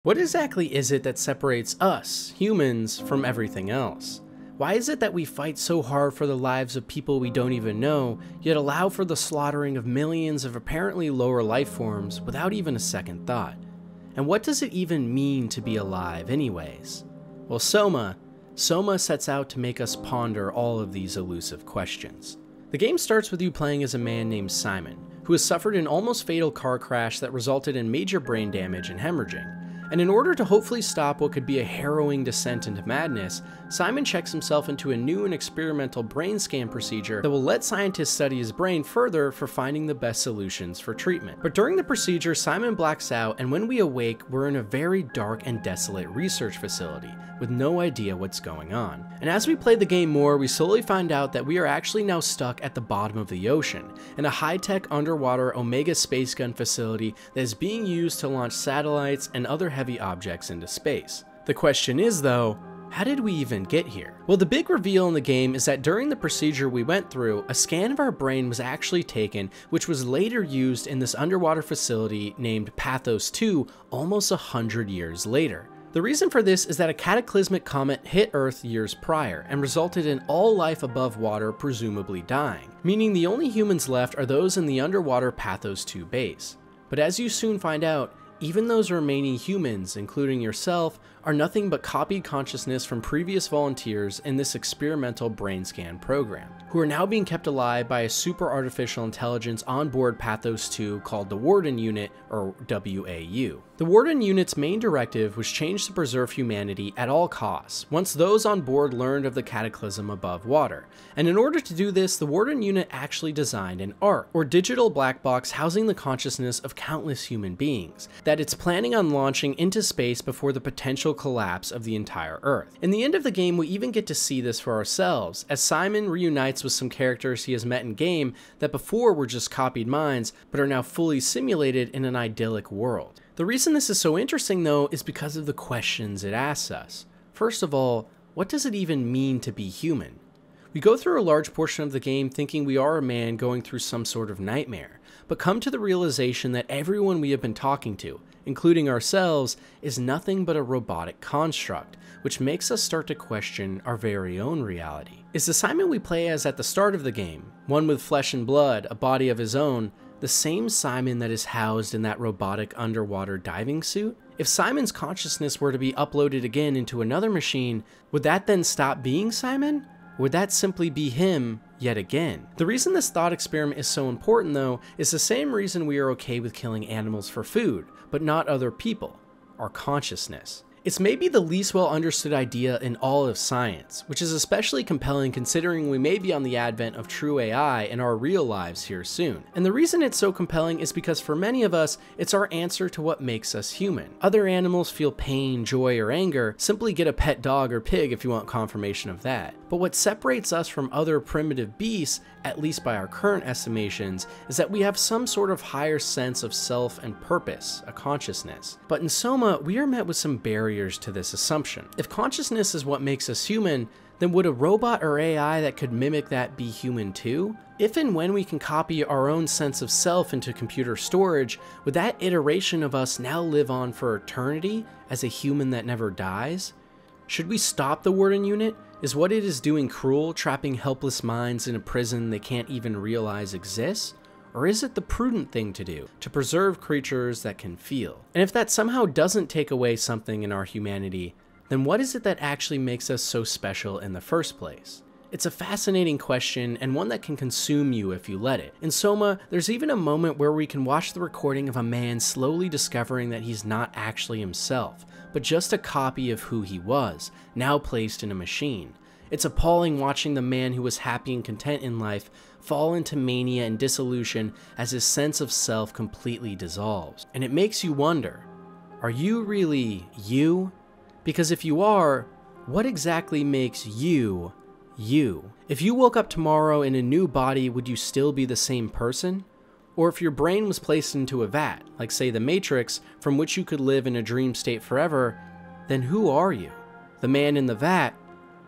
What exactly is it that separates us, humans, from everything else? Why is it that we fight so hard for the lives of people we don't even know, yet allow for the slaughtering of millions of apparently lower life forms without even a second thought? And what does it even mean to be alive anyways? Well, SOMA sets out to make us ponder all of these elusive questions. The game starts with you playing as a man named Simon, who has suffered an almost fatal car crash that resulted in major brain damage and hemorrhaging. And in order to hopefully stop what could be a harrowing descent into madness, Simon checks himself into a new and experimental brain scan procedure that will let scientists study his brain further for finding the best solutions for treatment. But during the procedure, Simon blacks out, and when we awake, we're in a very dark and desolate research facility with no idea what's going on. And as we play the game more, we slowly find out that we are actually now stuck at the bottom of the ocean in a high-tech underwater Omega space gun facility that is being used to launch satellites and other heavy objects into space. The question is, though, how did we even get here? Well, the big reveal in the game is that during the procedure we went through, a scan of our brain was actually taken, which was later used in this underwater facility named Pathos 2 almost 100 years later. The reason for this is that a cataclysmic comet hit Earth years prior and resulted in all life above water presumably dying, meaning the only humans left are those in the underwater Pathos 2 base. But as you soon find out, even those remaining humans, including yourself, are nothing but copied consciousness from previous volunteers in this experimental brain scan program, who are now being kept alive by a super artificial intelligence on board Pathos 2 called the Warden Unit, or WAU. The Warden Unit's main directive was changed to preserve humanity at all costs, once those on board learned of the cataclysm above water. And in order to do this, the Warden Unit actually designed an ARC, or digital black box housing the consciousness of countless human beings, that it's planning on launching into space before the potential collapse of the entire Earth. In the end of the game, we even get to see this for ourselves, as Simon reunites with some characters he has met in game that before were just copied minds, but are now fully simulated in an idyllic world. The reason this is so interesting, though, is because of the questions it asks us. First of all, what does it even mean to be human? We go through a large portion of the game thinking we are a man going through some sort of nightmare, but come to the realization that everyone we have been talking to, including ourselves, is nothing but a robotic construct, which makes us start to question our very own reality. Is the Simon we play as at the start of the game, one with flesh and blood, a body of his own, the same Simon that is housed in that robotic underwater diving suit? If Simon's consciousness were to be uploaded again into another machine, would that then stop being Simon? Would that simply be him yet again? The reason this thought experiment is so important, though, is the same reason we are okay with killing animals for food, but not other people: our consciousness. It's maybe the least well understood idea in all of science, which is especially compelling considering we may be on the advent of true AI in our real lives here soon. And the reason it's so compelling is because for many of us, it's our answer to what makes us human. Other animals feel pain, joy, or anger. Simply get a pet dog or pig if you want confirmation of that. But what separates us from other primitive beasts, at least by our current estimations, is that we have some sort of higher sense of self and purpose, a consciousness. But in SOMA, we are met with some barriers to this assumption. If consciousness is what makes us human, then would a robot or AI that could mimic that be human too? If and when we can copy our own sense of self into computer storage, would that iteration of us now live on for eternity as a human that never dies? Should we stop the Warden Unit? Is what it is doing cruel, trapping helpless minds in a prison they can't even realize exists? Or is it the prudent thing to do, to preserve creatures that can feel? And if that somehow doesn't take away something in our humanity, then what is it that actually makes us so special in the first place? It's a fascinating question, and one that can consume you if you let it. In SOMA, there's even a moment where we can watch the recording of a man slowly discovering that he's not actually himself, but just a copy of who he was, now placed in a machine. It's appalling watching the man who was happy and content in life fall into mania and dissolution as his sense of self completely dissolves. And it makes you wonder, are you really you? Because if you are, what exactly makes you, you? If you woke up tomorrow in a new body, would you still be the same person? Or if your brain was placed into a vat, like say the Matrix, from which you could live in a dream state forever, then who are you? The man in the vat,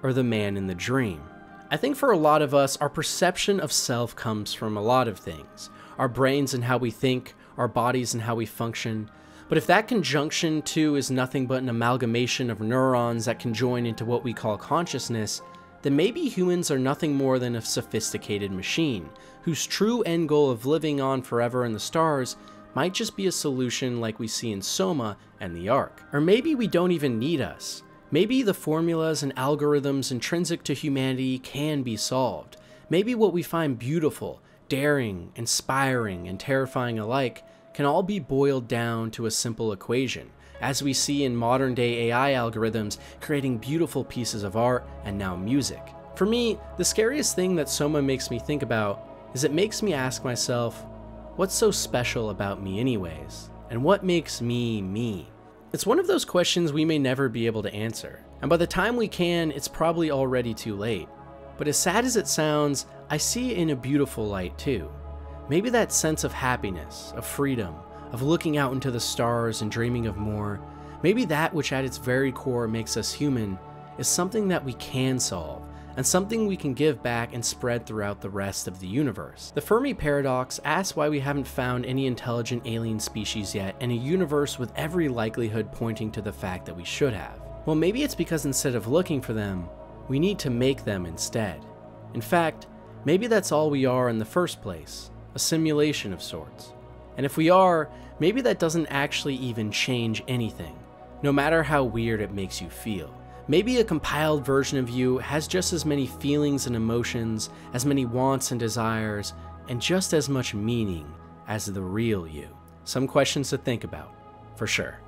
or the man in the dream? I think for a lot of us, our perception of self comes from a lot of things. Our brains and how we think, our bodies and how we function. But if that conjunction too is nothing but an amalgamation of neurons that can join into what we call consciousness, then maybe humans are nothing more than a sophisticated machine, whose true end goal of living on forever in the stars might just be a solution like we see in SOMA and the Ark. Or maybe we don't even need us. Maybe the formulas and algorithms intrinsic to humanity can be solved. Maybe what we find beautiful, daring, inspiring, and terrifying alike can all be boiled down to a simple equation, as we see in modern-day AI algorithms creating beautiful pieces of art and now music. For me, the scariest thing that SOMA makes me think about is it makes me ask myself, what's so special about me anyways? And what makes me me? It's one of those questions we may never be able to answer, and by the time we can, it's probably already too late. But as sad as it sounds, I see it in a beautiful light too. Maybe that sense of happiness, of freedom, of looking out into the stars and dreaming of more, maybe that which at its very core makes us human is something that we can solve, and something we can give back and spread throughout the rest of the universe. The Fermi paradox asks why we haven't found any intelligent alien species yet in a universe with every likelihood pointing to the fact that we should have. Well, maybe it's because instead of looking for them, we need to make them instead. In fact, maybe that's all we are in the first place, a simulation of sorts. And if we are, maybe that doesn't actually even change anything, no matter how weird it makes you feel. Maybe a compiled version of you has just as many feelings and emotions, as many wants and desires, and just as much meaning as the real you. Some questions to think about, for sure.